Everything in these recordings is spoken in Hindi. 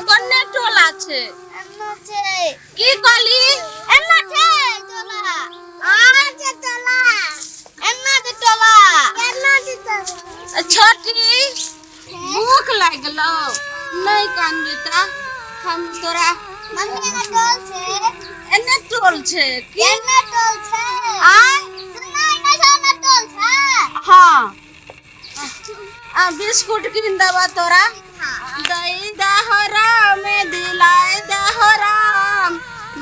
कन्ने टोला छे की कहली छोटी भूख लागलो नहीं कान बेटा हम तोरा मम्मी का टोल छे एने टोल छे की एने टोल छे आ सुना इने सोना टोल छे हां बिस्कुट किन दबा तोरा दई दहरा में दिलाए दहराम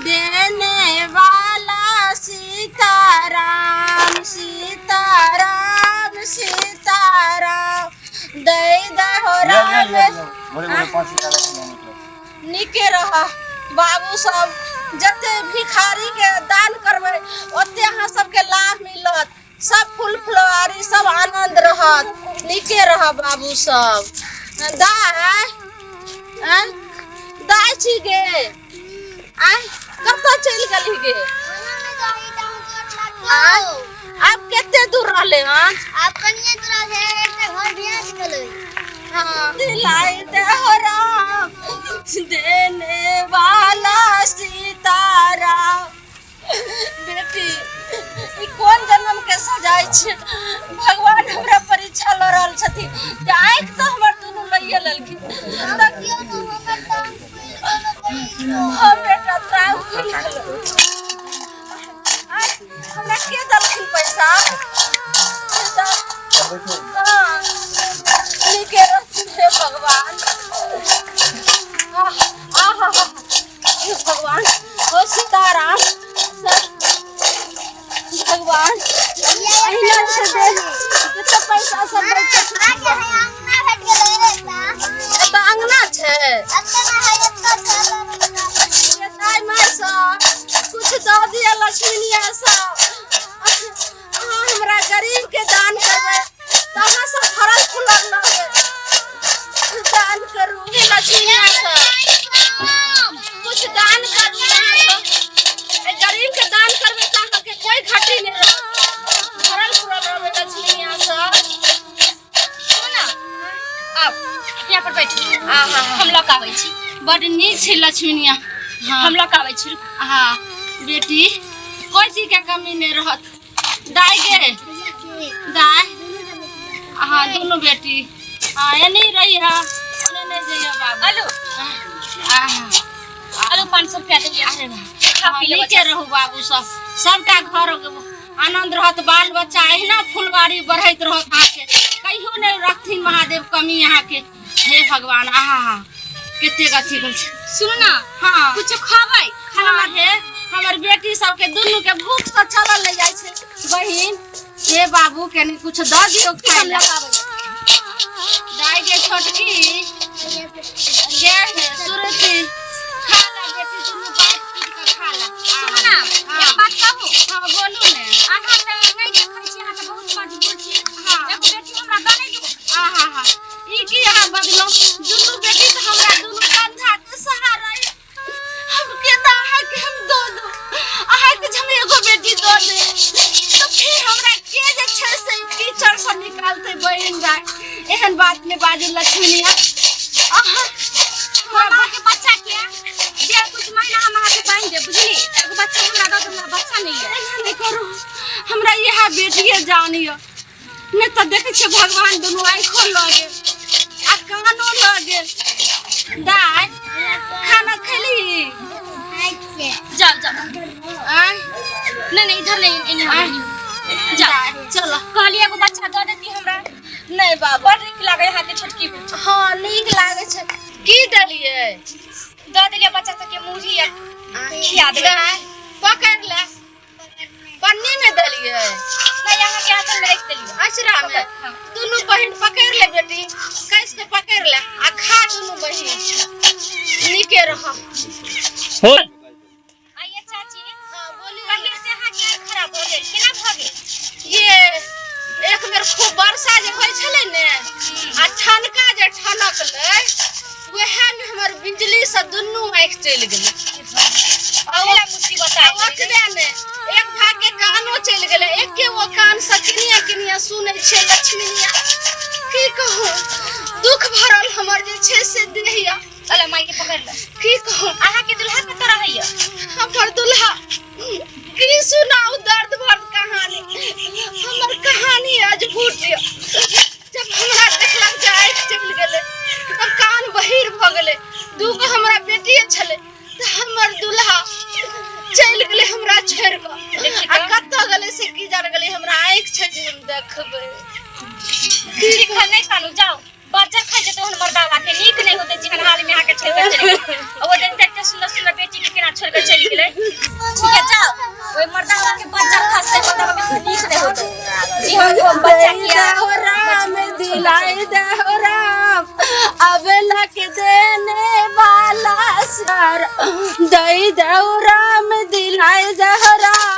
देने वाला सीताराम सीताराम सीताराम दई दहरा में निके रहा बाबू सब जते भिखारी के दान करबे ओते अहाँ सबके लाभ मिलत सब फूल फुलवारी सब आनंद रहत निके रह बाबू सब दाई छी गे कब चल गली गे आप केते दूर रहले हां आप कनिए दूर है एक घर बियाह गेलै हां दिलाई देहरा देने वाला सीताराम बेटी ई कोन जन्म के सजाय छे भगवान हमरा परीक्षा ल रहल छथि जे आंख तो हमर दुनु लइए लेलखिन देखियो न हमर दान हां बेटा ताऊ हमरा के दलखिन पैसा निके रहे भगवान हे भगवान ओ सीताराम भगवान अहिना से दे कितना पैसा सब दे आगे है अंगना भेट गेलै त अंगना छे अंगना है एत्ता चल ये दाई माय सा कुछ दो दिया लक्ष्मीनिया सा हमरा गरीब के दान करबे तहाँ सब फरल फुलल लगे दान करू लक्ष्मीनिया सा कुछ दान करू गरीब के दान करबे तहाँ के कोई घाटी नहीं रह फरल फुलल रहे लक्ष्मीनिया सा सुना अब यहाँ पर बैठो हम लोग आबै छी बड़ नीक छै लक्ष्मीनिया हम लोग आबै छी हाँ बेटी कोई चीज के कमी नहीं रहत दाई गे दाई हाँ दोनों बेटी हाँ ये नहीं रही है उन्हें नहीं जाइए बाबू आलू आलू 500 रुपया दे अरे नीके रहू बाबू सब सबका घर आनंद रहत बाल बच्चा एहना फुलवारी बढ़त रहत अहाँ के कहियो नहीं रखथिन महादेव कमी यहाँ के हे भगवान केते अथी कर सुन ना हाँ कुछ खाबै खाना है हमर बेटी सबके दुनू के भूख से चलल ले जाय छे बहिन हे बाबू के कुछ द दियो खाय ला दाई के छोटकी गे है सुरती खा ला बेटी दुनू बात पीट के खा ला सुन ना एक बात कहू हां बोलू ने आहा त नहीं देखै छी आहा त बहुत मजबूर छी हां एक बेटी हमरा दने दो ई की यहाँ बदलो दुनू बेटी तो हमरा दुनू कंधा के सहारा है हम के दाहा के हम दो आहा के हम एगो बेटी दो दे तो फिर हमरा के जे छै से कीचड़ से निकालते बहिन जाय एहन बात ने बाजू लक्ष्मीनिया हमरा के बच्चा के जे कुछ महीना हम आके पाइन दे बुझली एगो बच्चा हमरा दो हमरा बच्चा नहीं है ऐसा नहीं करो हमरा यह बेटिए जानियो नहीं तो देखे छे भगवान दोनों आंखों लगे आ कानो लगे दाई खाना खली जाओ नहीं इधर नहीं जाओ चलो कहली एगो बच्चा दो देती हमरा नहीं बाबा बड़ नीक लागे यहाँ के छोटकी बेटी हाँ नीक लागे छे की दलिए दो देलिए बच्चा सब के मुरही खिया देबे पकड़ ले पन्नी में दलिए नहीं यहाँ के हाथ में रख देलिए अचरा में दोनों बहन पकड़ ले बेटी कैसे के पकड़ ले आ खा दोनों बहन नीके रहो आइए चाची हाँ बोली कहीं से यहाँ के खराब हो गई केना भ गई ये एक बेर खूब वर्षा जे होय छले ने आ ठनका जे ठनकले वहे में हमर बिजली से दुनू आंख चल गेलै अगला मुसीबत आई ओकरे ने एक भाग के कानो चल गेलै एके वो कान से किनिया किनिया सुनै छै लक्ष्मीनिया की कहू कहूँ दुख भरल हमर जे छै से देहिया। चल माई के पकड़ ले। की कहूँ आहा के दुल्हा के तरह है हमर दुल्हा की सुनाऊ दर्द भर कहानी। हमर कहानी आज फूटिया जब हमरा देखलक जे आँख चल गेले कान बहिर भ गेले। दूगो हमरा बेटी छले त हमर दुल्हा चल गेले हमरा छोड़ के। आ कत्ता गेले से की जान गेले हमरा आँख छै जे हम देखबै। ठीक है नहीं कानू जाओ बच्चा खाई जे तोहन मर्दावा के नीक नहीं होते जीवन हाल में आके छोड़ के चले गए। और वो दिन देखते सुंदर सुंदर बेटी के केना छोड़ के चली गेले। ठीक है जाओ ओए मर्दावा के बच्चा खासे मर्दावा के नीक नहीं होते जीवन को बच्चा किया हो राम दिलाई दे हो राम अबेला के देने वाला सर दई दे हो राम दिलाई दे हो राम।